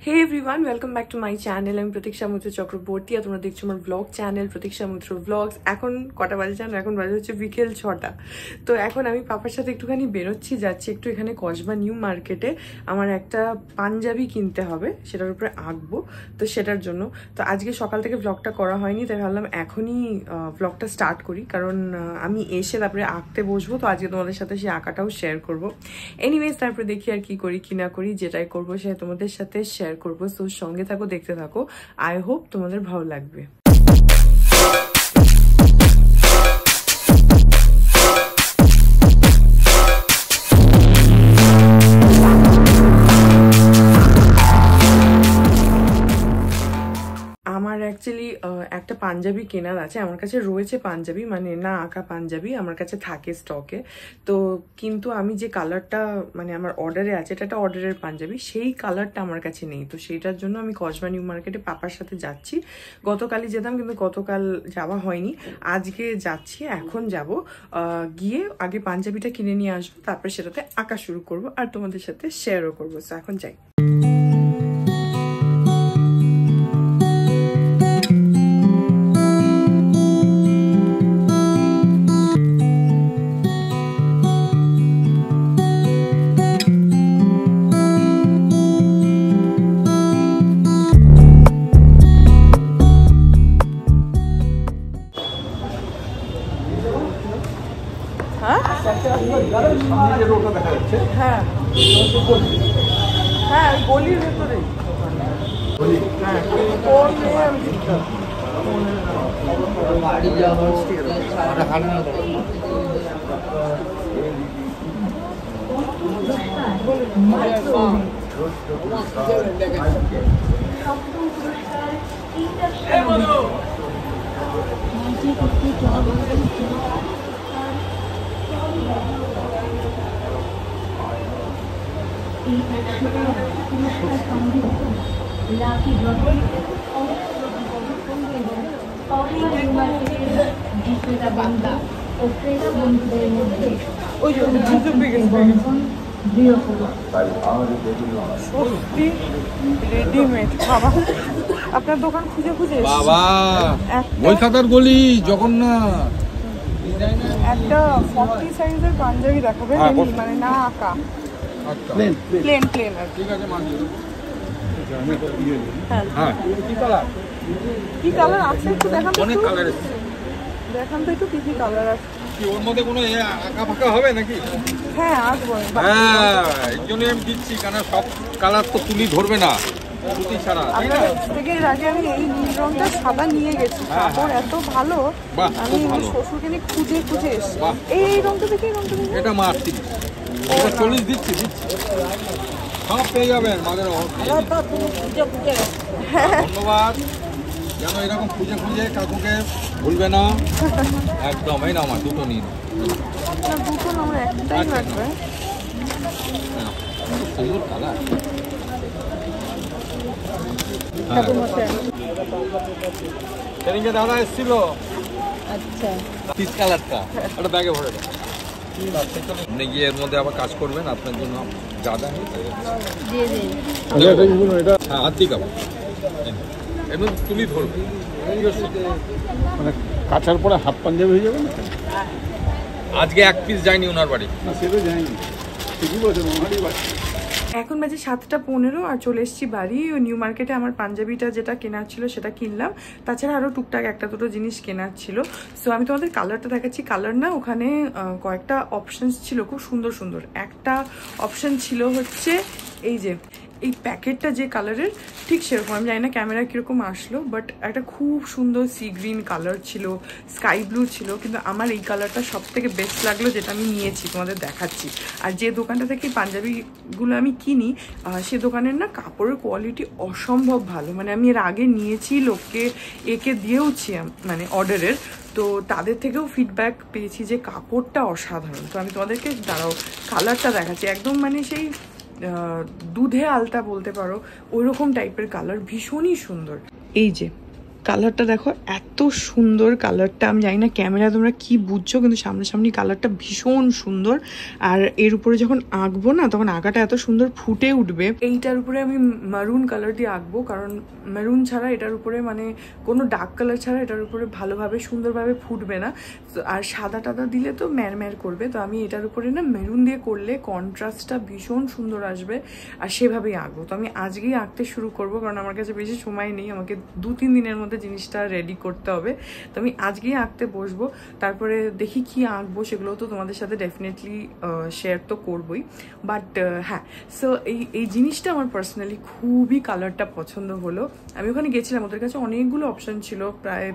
Hey everyone, welcome back to my channel. I'm Pratiksha Mitra Chakraborty আর তোমরা দেখছো আমার blog channel প্রতীক্ষা মিত্র blogs. এখন কটা বাজে জানো? এখন বাজে হচ্ছে বিকেল 6টা। তো এখন আমি পাপার সাথে একটুখানি বেরোচ্ছি, যাচ্ছি একটু এখানে কসবা নিউ মার্কেটে। আমার একটা পাঞ্জাবি কিনতে হবে, সেটার উপরে আঁকবো, তো সেটার জন্য। তো আজকে সকাল থেকে ব্লগটা করা হয়নি, তাই ভাবলাম এখনই ব্লগটা স্টার্ট করি, কারণ আমি এসে তারপরে আঁকতে বসবো। তো আজকে তোমাদের সাথে সেই আঁকাটাও শেয়ার করবো। এনিওয়েজ, তারপরে দেখি আর কি করি কি না করি, যেটাই করবো সেটা তোমাদের সাথে শেয়ার করবো। তো সঙ্গে থাকো, দেখতে থাকো। আই হোপ তোমাদের ভালো লাগবে। আমার অ্যাকচুয়ালি একটা পাঞ্জাবি কেনার আছে। আমার কাছে রয়েছে পাঞ্জাবি, মানে না আঁকা পাঞ্জাবি আমার কাছে থাকে স্টকে। তো কিন্তু আমি যে কালারটা মানে আমার অর্ডারে আছে, এটা একটা অর্ডারের পাঞ্জাবি, সেই কালারটা আমার কাছে নেই। তো সেইটার জন্য আমি কসবা নিউ মার্কেটে পাপার সাথে যাচ্ছি। গতকালই যেতাম, কিন্তু গতকাল যাওয়া হয়নি, আজকে যাচ্ছি। এখন যাব, গিয়ে আগে পাঞ্জাবিটা কিনে নিয়ে আসবো, তারপরে সেটাতে আঁকা শুরু করব আর তোমাদের সাথে শেয়ারও করবো। তো এখন যাই। হ্যাঁ হ্যাঁ, গলির ভেতরে। রেডিমেড বাবা, আপনার দোকান খুঁজে খুঁজে বাবা, বইখাতার গলি জগন্নাথ। একটা 40 সাইজের পাঞ্জাবি দেখাবে, মানে না আঁকা, প্লেন প্লেন। ঠিক আছে, হ্যাঁ। কি কালার আছে একটু দেখান তো। অনেক কালার আছে, দেখান তো একটু কি কি কালার আছে। কি ওর মধ্যে কোনো আঁকা ফাঁকা হবে নাকি? হ্যাঁ, আসবো। হ্যাঁ, এই জন্য আমি দিচ্ছি, কারণ সব কালার তো তুলি ধরবে না, তুলি ছাড়া। থেকে এর আগে আমি এই নীল রংটা সাদা নিয়ে গেছি, কাপড় এত ভালো, আমি শ্বশুরকে নিয়ে খুঁজে খুঁজে এসেছি। এই রংটা দেখি, এই রংটা দেখি। এটা মার 30, এটা 40 দিচ্ছি, সব পেয়ে যাবেন মাদের। ধন্যবাদ, যেন এরকম খুঁজে খুঁজে কাকুকে ভুলবে না একদম। এই না আমার দুটো নিন, দুটো না, আমার একটাই লাগবে। সুন্দর কালার। সেদিনকে দাদা এসেছিল, আচ্ছা, পিস কালারটা ওটা ব্যাগে ভরে দেয়। আপনি গিয়ে এর মধ্যে আবার কাজ করবেন, আপনার জন্য যা দেন হ্যাঁ হাত দিয়ে কাপড় এমন তুলি ধরবে, মানে কাচার পরে হাফ পাঞ্জাবি হয়ে যাবে না। আজকে এক পিস যায়নি ওনার বাড়ি, সেটা যায়নি, ঠিকই বলছেন, ওনারই বাড়ি। এখন বাজে 7:15 আর চলে এসেছি বাড়ি। নিউ মার্কেটে আমার পাঞ্জাবিটা যেটা কেনার ছিল সেটা কিনলাম, তাছাড়া আরও টুকটাক একটা দুটো জিনিস কেনার ছিল। সো আমি তোমাদের কালারটা দেখাচ্ছি। কালার না, ওখানে কয়েকটা অপশানস ছিল, খুব সুন্দর সুন্দর। একটা অপশান ছিল হচ্ছে এই যে এই প্যাকেটটা যে কালারের, ঠিক সেরকম, আমি জানি না ক্যামেরা কীরকম আসলো, বাট একটা খুব সুন্দর সি গ্রিন কালার ছিল, স্কাই ব্লু ছিল, কিন্তু আমার এই কালারটা সব থেকে বেস্ট লাগলো, যেটা আমি নিয়েছি, তোমাদের দেখাচ্ছি। আর যে দোকানটা থেকে পাঞ্জাবিগুলো আমি কিনি, সে দোকানের না কাপড়ের কোয়ালিটি অসম্ভব ভালো। মানে আমি এর আগে নিয়েছি, লোককে একে দিয়েওছি মানে অর্ডারের, তো তাদের থেকেও ফিডব্যাক পেয়েছি যে কাপড়টা অসাধারণ। তো আমি তোমাদেরকে দাঁড়াও কালারটা দেখাচ্ছি, একদম মানে সেই দুধে আলতা বলতে পারো, ওইরকম টাইপের কালার, ভীষণই সুন্দর। এই যে কালারটা দেখো, এত সুন্দর কালারটা। আমি জানি না ক্যামেরা তোমরা কি বুঝছো, কিন্তু সামনাসামনি কালারটা ভীষণ সুন্দর। আর এর উপরে যখন আঁকবো না, তখন আঁকাটা এত সুন্দর ফুটে উঠবে। এইটার উপরে আমি মারুন কালার দিয়ে আঁকবো, কারণ মেরুন ছাড়া এটার উপরে মানে কোনো ডার্ক কালার ছাড়া এটার উপরে ভালোভাবে সুন্দরভাবে ফুটবে না। আর সাদা টাদা দিলে তো ম্যার করবে। তো আমি এটার উপরে না মেরুন দিয়ে করলে কন্ট্রাস্টটা ভীষণ সুন্দর আসবে, আর সেভাবেই আঁকবো। তো আমি আজকেই আঁকতে শুরু করব, কারণ আমার কাছে বেশি সময় নেই, আমাকে 2-3 দিনের মধ্যে জিনিসটা রেডি করতে হবে। তো আমি আজকেই আঁকতে বসবো, তারপরে দেখি কি আঁকবো সেগুলো তো তোমাদের সাথে ডেফিনেটলি শেয়ার তো করবোই। বাট হ্যাঁ, সো এই জিনিসটা আমার পার্সোনালি খুবই কালারটা পছন্দ হলো। আমি ওখানে গেছিলাম, ওদের কাছে অনেকগুলো অপশন ছিল, প্রায়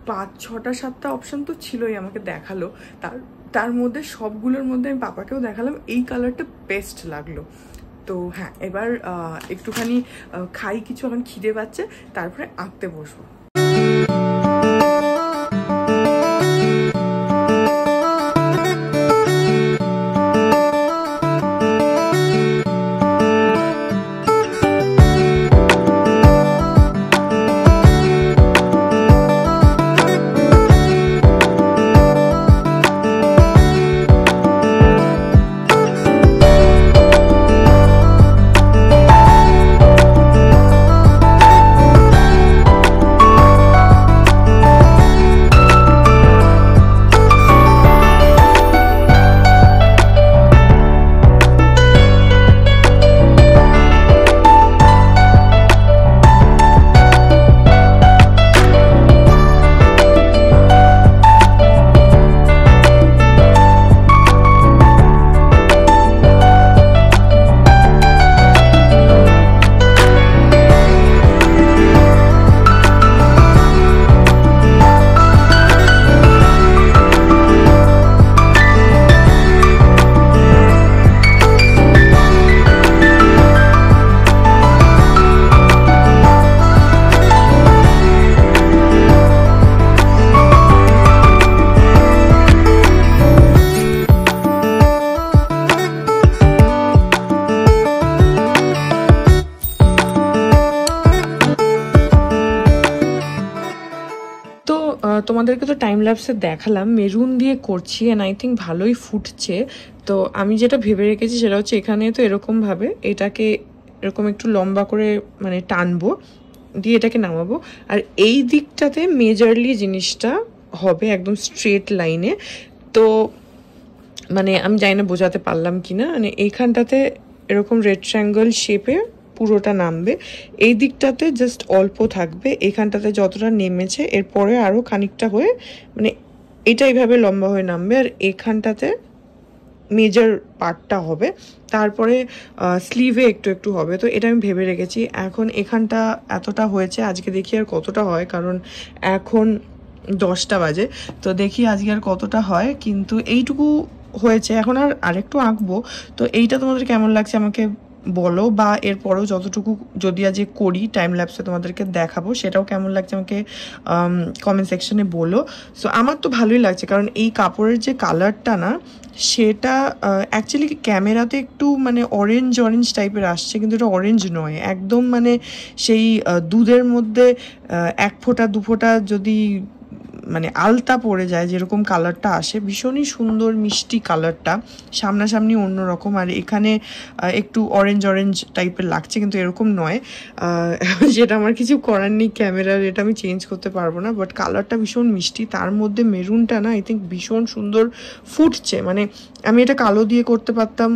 5-6-7টা অপশন তো ছিলই, আমাকে দেখালো। তার মধ্যে সবগুলোর মধ্যে আমি পাপাকেও দেখালাম, এই কালারটা বেস্ট লাগলো। তো হ্যাঁ, এবার একটুখানি খাই কিছু, এখন খিদে পাচ্ছে, তারপরে আঁকতে বসবো। তোমাদেরকে তো টাইম ল্যাপসে দেখালাম মেরুন দিয়ে করছি, অ্যান্ড আই থিঙ্ক ভালোই ফুটছে। তো আমি যেটা ভেবে রেখেছি সেটা হচ্ছে, এখানে তো এরকমভাবে এটাকে এরকম একটু লম্বা করে মানে টানবো, দিয়ে এটাকে নামাবো, আর এই দিকটাতে মেজরলি জিনিসটা হবে একদম স্ট্রেট লাইনে। তো মানে আমি জানি না বোঝাতে পারলাম কি না, মানে এইখানটাতে এরকম রেক্ট্যাঙ্গল শেপে পুরোটা নামবে, এই দিকটাতে জাস্ট অল্প থাকবে, এখানটাতে যতটা নেমেছে এরপরে আরও খানিকটা হয়ে মানে এটা এইভাবে লম্বা হয়ে নামবে, আর এখানটাতে মেজর পার্টটা হবে, তারপরে স্লিভে একটু একটু হবে। তো এটা আমি ভেবে রেখেছি। এখন এখানটা এতটা হয়েছে, আজকে দেখি আর কতটা হয়, কারণ এখন 10টা বাজে। তো দেখি আজকে আর কতটা হয়, কিন্তু এইটুকু হয়েছে। এখন আর আরেকটু আঁকবো। তো এইটা তোমাদের কেমন লাগছে আমাকে বলো, বা এরপরেও যতটুকু যদি আজ করি টাইম ল্যাপসে তোমাদেরকে দেখাবো, সেটাও কেমন লাগছে আমাকে কমেন্ট সেকশনে বলো। সো আমার তো ভালোই লাগছে, কারণ এই কাপড়ের যে কালারটা না, সেটা অ্যাকচুয়ালি ক্যামেরাতে একটু মানে অরেঞ্জ টাইপের আসছে, কিন্তু এটা অরেঞ্জ নয় একদম, মানে সেই দুধের মধ্যে 1 ফোঁটা 2 ফোঁটা যদি মানে আলতা পড়ে যায় যেরকম কালারটা আসে, ভীষণই সুন্দর মিষ্টি কালারটা, সামনাসামনি অন্যরকম, আর এখানে একটু অরেঞ্জ টাইপের লাগছে, কিন্তু এরকম নয়। যেটা আমার কিছু করার নেই, ক্যামেরার এটা আমি চেঞ্জ করতে পারবো না, বাট কালারটা ভীষণ মিষ্টি। তার মধ্যে মেরুনটা না আই থিঙ্ক ভীষণ সুন্দর ফুটছে। মানে আমি এটা কালো দিয়ে করতে পারতাম,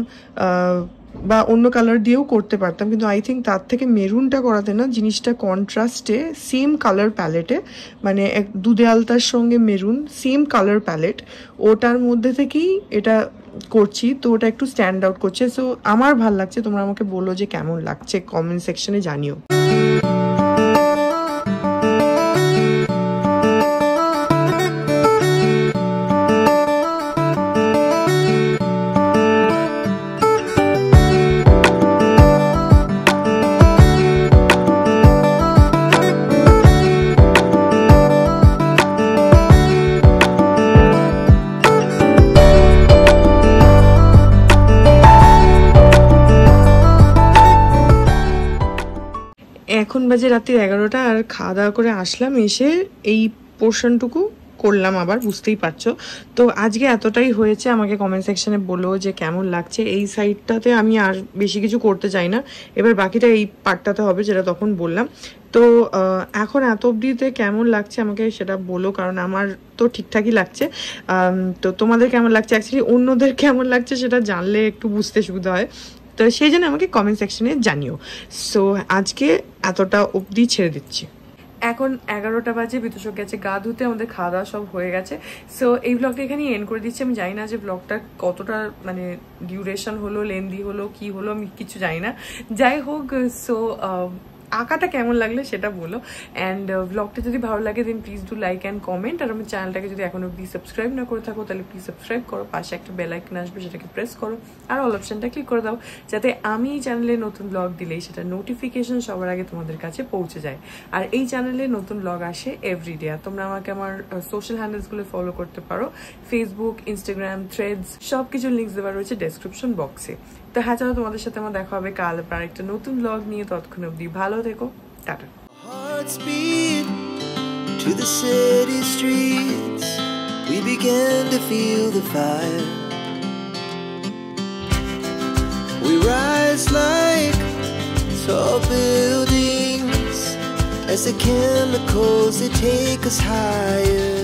বা অন্য কালার দিয়েও করতে পারতাম, কিন্তু আই থিঙ্ক তার থেকে মেরুনটা করাতে না, জিনিসটা কন্ট্রাস্টে সেম কালার প্যালেটে, মানে দুধে আলতার সঙ্গে মেরুন সেম কালার প্যালেট, ওটার মধ্যে থেকেই এটা করছি। তো ওটা একটু স্ট্যান্ড আউট করছে। সো আমার ভাল লাগছে, তোমরা আমাকে বলো যে কেমন লাগছে, কমেন্ট সেকশনে জানিও। এখন বাজে রাত্রি 11টা, আর খাওয়া দাওয়া করে আসলাম, এসে এই পোর্শনটুকু করলাম আবার, বুঝতেই পারছো। তো আজকে এতটাই হয়েছে। আমাকে কমেন্ট সেকশনে বলো যে কেমন লাগছে। এই সাইডটাতে আমি আর বেশি কিছু করতে চাই না, এবার বাকিটা এই পার্টটাতে হবে যেটা তখন বললাম। তো এখন এত অবধিতে কেমন লাগছে আমাকে সেটা বলো, কারণ আমার তো ঠিকঠাকই লাগছে। তো তোমাদের কেমন লাগছে, অ্যাকচুয়ালি অন্যদের কেমন লাগছে সেটা জানলে একটু বুঝতে সুবিধা হয়, তো সেই জন্য আমাকে কমেন্ট সেকশনে জানিও। সো আজকে এতটা অবধি ছেড়ে দিচ্ছি। এখন 11টা বাজে, বিতোষক গেছে গা ধুতে, আমাদের খাওয়া দাওয়া সব হয়ে গেছে। সো এই ব্লগটা এখানে এন্ড করে দিচ্ছি। আমি জানি না যে ব্লগটা কতটা মানে ডিউরেশন হলো, লেন্দি হলো, কি হলো, আমি কিছু জানি না। যাই হোক, সো আঁকাটা কেমন লাগলো সেটা বলো। অ্যান্ড ব্লগটা যদি ভালো লাগে then please do like and comment. আর আমার চ্যানেলটাকে যদি এখনো প্লিজ সাবস্ক্রাইব না করে থাকো তাহলে প্লিজ সাবস্ক্রাইব করো, পাশে একটা বেল আইকন আসবে সেটাকে প্রেস করো, আর অল অপশনটা ক্লিক করে দাও, যাতে আমি এই চ্যানেলে নতুন ব্লগ দিলেই সেটা নোটিফিকেশন সবার আগে তোমাদের কাছে পৌঁছে যায়। আর এই চ্যানেলে নতুন ব্লগ আসে এভরিডে। আর তোমরা আমাকে আমার সোশ্যাল হ্যান্ডেলসগুলো ফলো করতে পারো, ফেসবুক, ইনস্টাগ্রাম, থ্রেডস, সব কিছুর লিঙ্কস দেওয়া রয়েছে ডেসক্রিপশন বক্সে। তো হ্যাঁ, চলো তোমাদের সাথে আমার দেখা হবে কাল আর একটা নতুন ব্লগ নিয়ে। ততক্ষণ অবধি ভালো থেকো, tata. Hearts beat to the city streets. We began to feel the fire. We rise like tall buildings as the chemicals they take us higher.